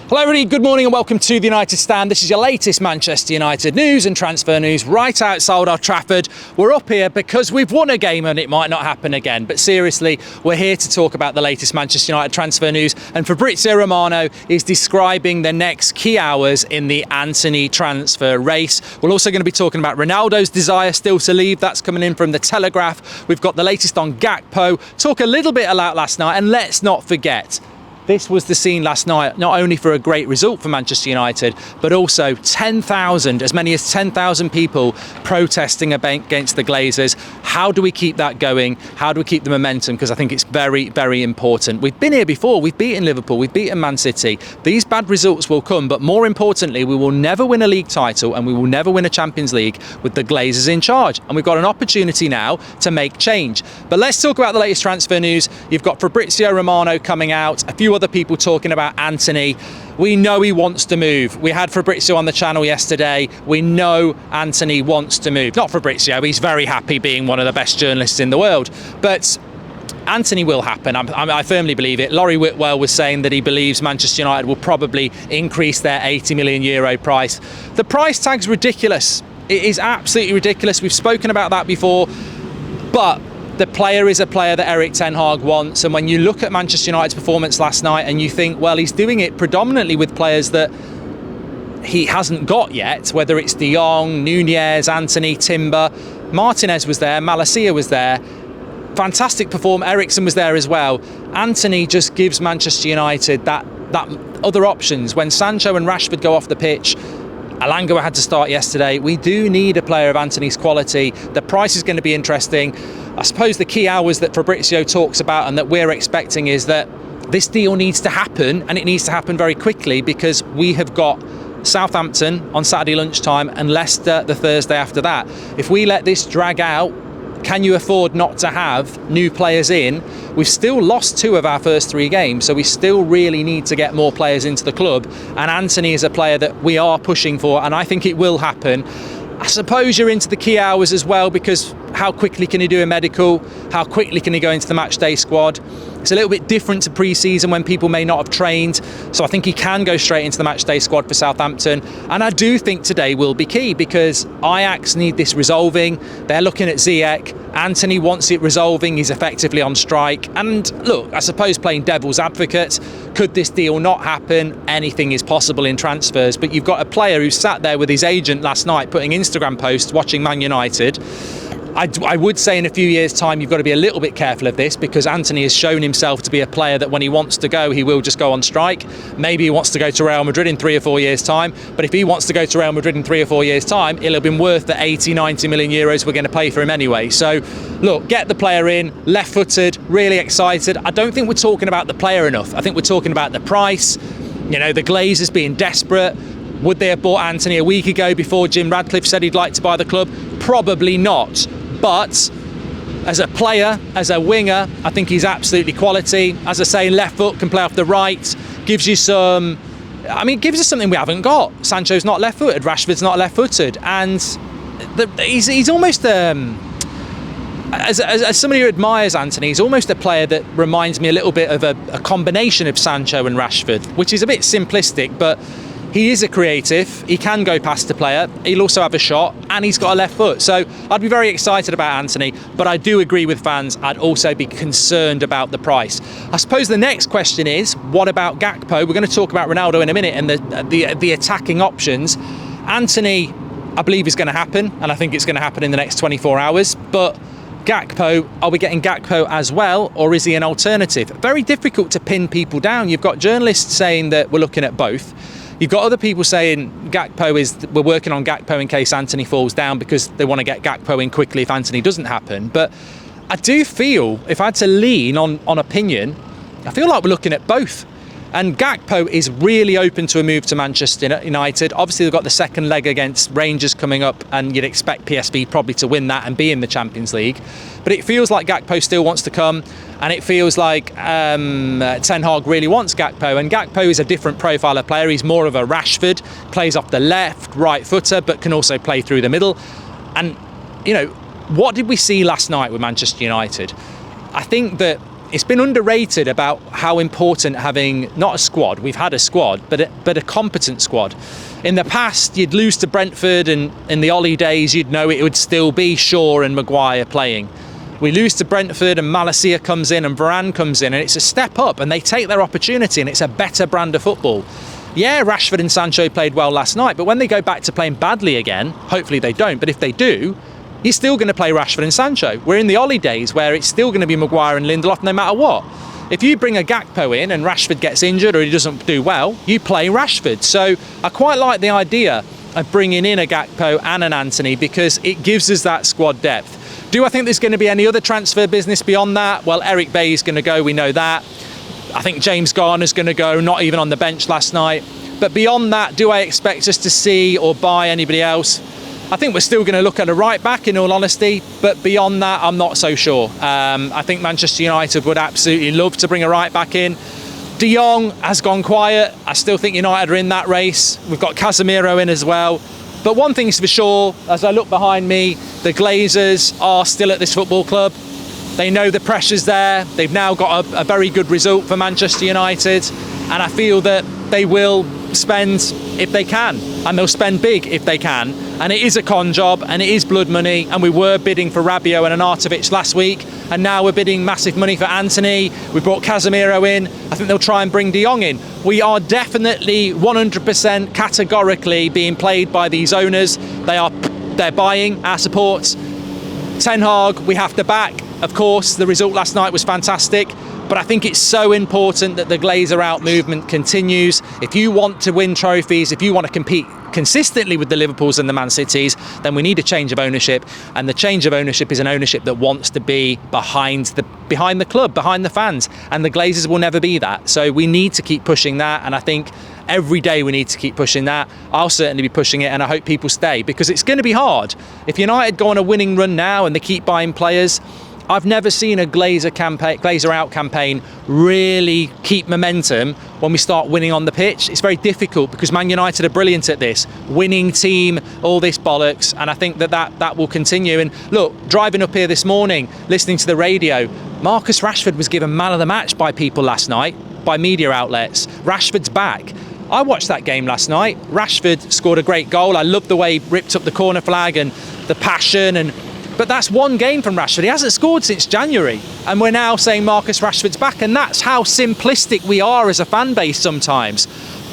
Hello everybody, good morning and welcome to the United Stand. This is your latest Manchester United news and transfer news right outside Old Trafford. We're up here because we've won a game and it might not happen again. But seriously, we're here to talk about the latest Manchester United transfer news, and Fabrizio Romano is describing the next key hours in the Antony transfer race. We're also going to be talking about Ronaldo's desire still to leave. That's coming in from the Telegraph. We've got the latest on Gakpo, talk a little bit about last night, and let's not forget, this was the scene last night, not only for a great result for Manchester United, but also 10,000, as many as 10,000 people protesting against the Glazers. How do we keep that going? How do we keep the momentum? Because I think it's very, very important. We've been here before. We've beaten Liverpool. We've beaten Man City. These bad results will come, but more importantly, we will never win a league title and we will never win a Champions League with the Glazers in charge. And we've got an opportunity now to make change. But let's talk about the latest transfer news. You've got Fabrizio Romano coming out, a few other people talking about Antony. We know he wants to move. We had Fabrizio on the channel yesterday. We know Antony wants to move. Not Fabrizio, he's very happy being one of the best journalists in the world. But Antony will happen. I firmly believe it. Laurie Whitwell was saying that he believes Manchester United will probably increase their €80 million price. The price tag's ridiculous. It is absolutely ridiculous. We've spoken about that before. But the player is a player that Erik ten Hag wants, and when you look at Manchester United's performance last night and you think, well, he's doing it predominantly with players that he hasn't got yet, whether it's De Jong, Nunez, Antony, Timber, Martinez was there, Malacia was there, fantastic performance, Eriksen was there as well. Antony just gives Manchester United that other options. When Sancho and Rashford go off the pitch, Alanga had to start yesterday. We do need a player of Antony's quality. The price is going to be interesting. I suppose the key hours that Fabrizio talks about and that we're expecting is that this deal needs to happen, and it needs to happen very quickly, because we have got Southampton on Saturday lunchtime and Leicester the Thursday after that. If we let this drag out, can you afford not to have new players in? We've still lost 2 of our first 3 games, so we still really need to get more players into the club. And Antony is a player that we are pushing for, and I think it will happen. I suppose you're into the key hours as well, because how quickly can he do a medical? How quickly can he go into the match day squad? It's a little bit different to pre-season when people may not have trained. So I think he can go straight into the match day squad for Southampton. And I do think today will be key, because Ajax need this resolving. They're looking at Ziyech. Antony wants it resolving. He's effectively on strike. And look, I suppose playing devil's advocate, could this deal not happen? Anything is possible in transfers. But you've got a player who sat there with his agent last night putting Instagram posts watching Man United. I would say in a few years' time you've got to be a little bit careful of this, because Antony has shown himself to be a player that when he wants to go, he will just go on strike. Maybe he wants to go to Real Madrid in 3 or 4 years' time, but if he wants to go to Real Madrid in 3 or 4 years' time, it'll have been worth the €80-90 million we're going to pay for him anyway. So look, get the player in, left-footed, really excited. I don't think we're talking about the player enough. I think we're talking about the price. You know, the Glazers being desperate. Would they have bought Antony a week ago before Jim Radcliffe said he'd like to buy the club? Probably not. But as a player, as a winger, I think he's absolutely quality. As I say, left foot, can play off the right, gives you some... I mean, gives us something we haven't got. Sancho's not left-footed, Rashford's not left-footed, and he's almost... As somebody who admires Antony, he's almost a player that reminds me a little bit of a combination of Sancho and Rashford, which is a bit simplistic, but he is a creative. He can go past the player. He'll also have a shot, and he's got a left foot. So I'd be very excited about Antony, but I do agree with fans. I'd also be concerned about the price. I suppose the next question is, what about Gakpo? We're going to talk about Ronaldo in a minute and the attacking options. Antony, I believe, is going to happen, and I think it's going to happen in the next 24 hours. But Gakpo, are we getting Gakpo as well, or is he an alternative? Very difficult to pin people down. You've got journalists saying that we're looking at both. You've got other people saying we're working on Gakpo in case Antony falls down, because they want to get Gakpo in quickly if Antony doesn't happen. But I do feel, if I had to lean on opinion, I feel like we're looking at both. And Gakpo is really open to a move to Manchester United. Obviously, they've got the second leg against Rangers coming up, and you'd expect PSV probably to win that and be in the Champions League. But it feels like Gakpo still wants to come, and it feels like Ten Hag really wants Gakpo. And Gakpo is a different profile of player. He's more of a Rashford, plays off the left, right footer, but can also play through the middle. And, you know, what did we see last night with Manchester United? I think that it's been underrated about how important having not a squad, we've had a squad, but a competent squad. In the past, you'd lose to Brentford, and in the Ollie days, you'd know it would still be Shaw and Maguire playing. We lose to Brentford and Malacia comes in and Varane comes in, and it's a step up and they take their opportunity and it's a better brand of football. Yeah, Rashford and Sancho played well last night, but when they go back to playing badly again, hopefully they don't, but if they do, you're still going to play Rashford and Sancho. We're in the Ollie days where it's still going to be Maguire and Lindelof no matter what. If you bring a Gakpo in and Rashford gets injured or he doesn't do well, you play Rashford. So I quite like the idea of bringing in a Gakpo and an Antony because it gives us that squad depth. Do I think there's going to be any other transfer business beyond that? Well, Eric Bay's going to go, we know that. I think James Garner's going to go, not even on the bench last night. But beyond that, do I expect us to see or buy anybody else? I think we're still going to look at a right back, in all honesty, but beyond that, I'm not so sure. I think Manchester United would absolutely love to bring a right back in. De Jong has gone quiet. I still think United are in that race. We've got Casemiro in as well. But one thing's for sure, as I look behind me, the Glazers are still at this football club. They know the pressure's there. They've now got a very good result for Manchester United, and I feel that they will spend if they can, and they'll spend big if they can. And it is a con job, and it is blood money, and we were bidding for Rabiot and Arnautovic last week, and now we're bidding massive money for Antony. We brought Casemiro in. I think they'll try and bring De Jong in. We are definitely 100% categorically being played by these owners. They're buying our support. Ten Hag, we have to back. Of course, the result last night was fantastic, but I think it's so important that the Glazer out movement continues. If you want to win trophies, if you want to compete consistently with the Liverpools and the Man Cities, then we need a change of ownership, and the change of ownership is an ownership that wants to be behind the club, behind the fans, and the Glazers will never be that. So we need to keep pushing that, and I think every day we need to keep pushing that. I'll certainly be pushing it, and I hope people stay, because it's going to be hard. If United go on a winning run now and they keep buying players, I've never seen a Glazer out campaign really keep momentum when we start winning on the pitch. It's very difficult because Man United are brilliant at this. Winning team, all this bollocks, and I think that will continue. And look, driving up here this morning, listening to the radio, Marcus Rashford was given man of the match by people last night, by media outlets. Rashford's back. I watched that game last night. Rashford scored a great goal. I loved the way he ripped up the corner flag and the passion, but that's one game from Rashford. He hasn't scored since January, and we're now saying Marcus Rashford's back, and that's how simplistic we are as a fan base sometimes.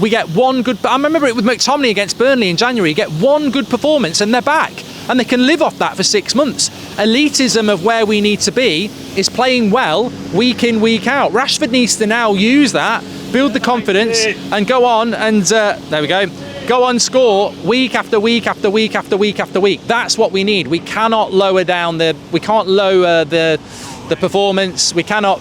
We get one good... I remember it with McTominay against Burnley in January. You get one good performance and they're back, and they can live off that for 6 months. Elitism of where we need to be is playing well week in, week out. Rashford needs to now use that, build the confidence, and go on and... there we go. Go on, score week after week after week after week after week. That's what we need. We cannot lower down the performance. We cannot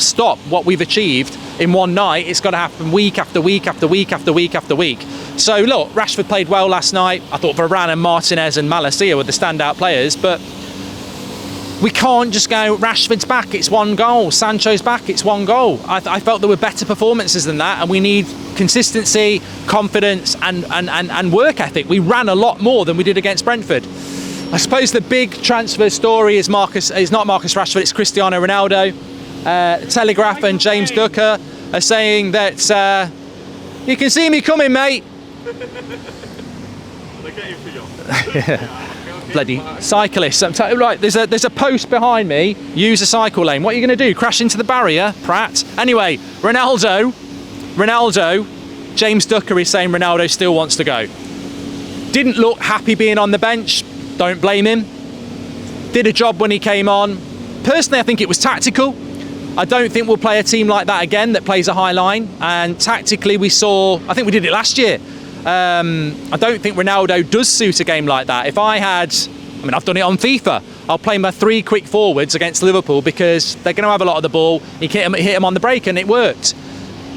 stop what we've achieved in one night. It's got to happen week after week after week after week after week. So look, Rashford played well last night. I thought Varane and Martinez and Malacia were the standout players, but we can't just go, Rashford's back, it's one goal. Sancho's back, it's one goal. I felt there were better performances than that, and we need consistency, confidence, and work ethic. We ran a lot more than we did against Brentford. I suppose the big transfer story is not Marcus Rashford, it's Cristiano Ronaldo. Telegraph and James Ducker are saying that you can see me coming, mate. Bloody cyclists. Right, there's a post behind me. Use a cycle lane. What are you going to do? Crash into the barrier, Pratt? Anyway, Ronaldo, James Ducker is saying Ronaldo still wants to go. Didn't look happy being on the bench. Don't blame him. Did a job when he came on. Personally, I think it was tactical. I don't think we'll play a team like that again that plays a high line. And tactically I think we did it last year. I don't think Ronaldo does suit a game like that. I've done it on FIFA. I'll play my 3 quick forwards against Liverpool because they're going to have a lot of the ball. You hit him on the break, and it worked.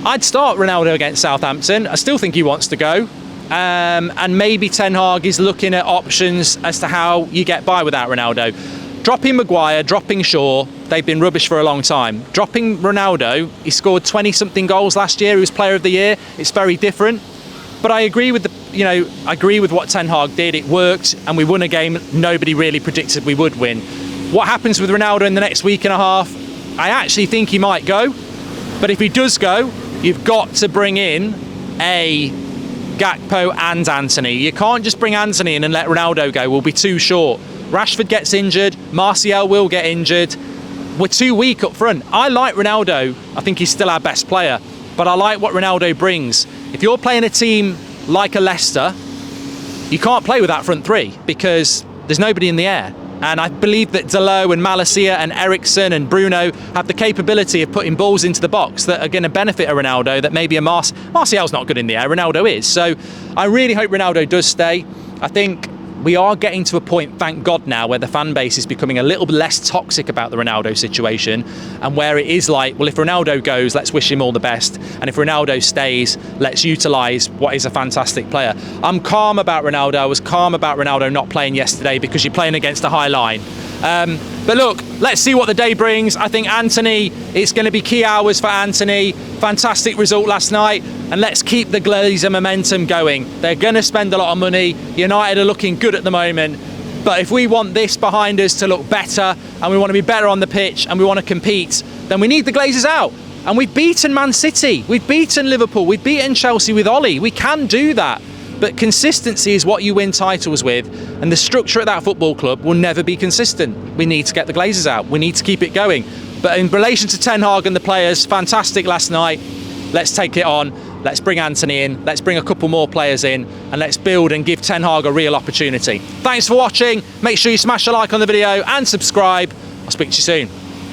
I'd start Ronaldo against Southampton. I still think he wants to go. And maybe Ten Hag is looking at options as to how you get by without Ronaldo. Dropping Maguire, dropping Shaw, they've been rubbish for a long time. Dropping Ronaldo, he scored 20-something goals last year. He was Player of the Year. It's very different. But I agree with what Ten Hag did. It worked, and we won a game nobody really predicted we would win. What happens with Ronaldo in the next week and a half? I actually think he might go. But if he does go, you've got to bring in a Gakpo and Antony. You can't just bring Antony in and let Ronaldo go. We'll be too short. Rashford gets injured. Martial will get injured. We're too weak up front. I like Ronaldo. I think he's still our best player. But I like what Ronaldo brings. If you're playing a team like a Leicester, you can't play with that front three because there's nobody in the air. And I believe that Dalot and Malacia and Eriksen and Bruno have the capability of putting balls into the box that are going to benefit a Ronaldo that maybe a Martial's not good in the air, Ronaldo is. So I really hope Ronaldo does stay. I think we are getting to a point, thank God now, where the fan base is becoming a little bit less toxic about the Ronaldo situation, and where it is like, well, if Ronaldo goes, let's wish him all the best, and if Ronaldo stays, let's utilise what is a fantastic player. I'm calm about Ronaldo. I was calm about Ronaldo not playing yesterday because you're playing against a high line. But look, let's see what the day brings. I think Antony, it's going to be key hours for Antony. Fantastic result last night. And let's keep the Glazer momentum going. They're going to spend a lot of money. United are looking good at the moment. But if we want this behind us to look better, and we want to be better on the pitch, and we want to compete, then we need the Glazers out. And we've beaten Man City. We've beaten Liverpool. We've beaten Chelsea with Ollie. We can do that. But consistency is what you win titles with, and the structure at that football club will never be consistent. We need to get the Glazers out. We need to keep it going. But in relation to Ten Hag and the players, fantastic last night. Let's take it on. Let's bring Antony in. Let's bring a couple more players in, and let's build and give Ten Hag a real opportunity. Thanks for watching. Make sure you smash a like on the video and subscribe. I'll speak to you soon.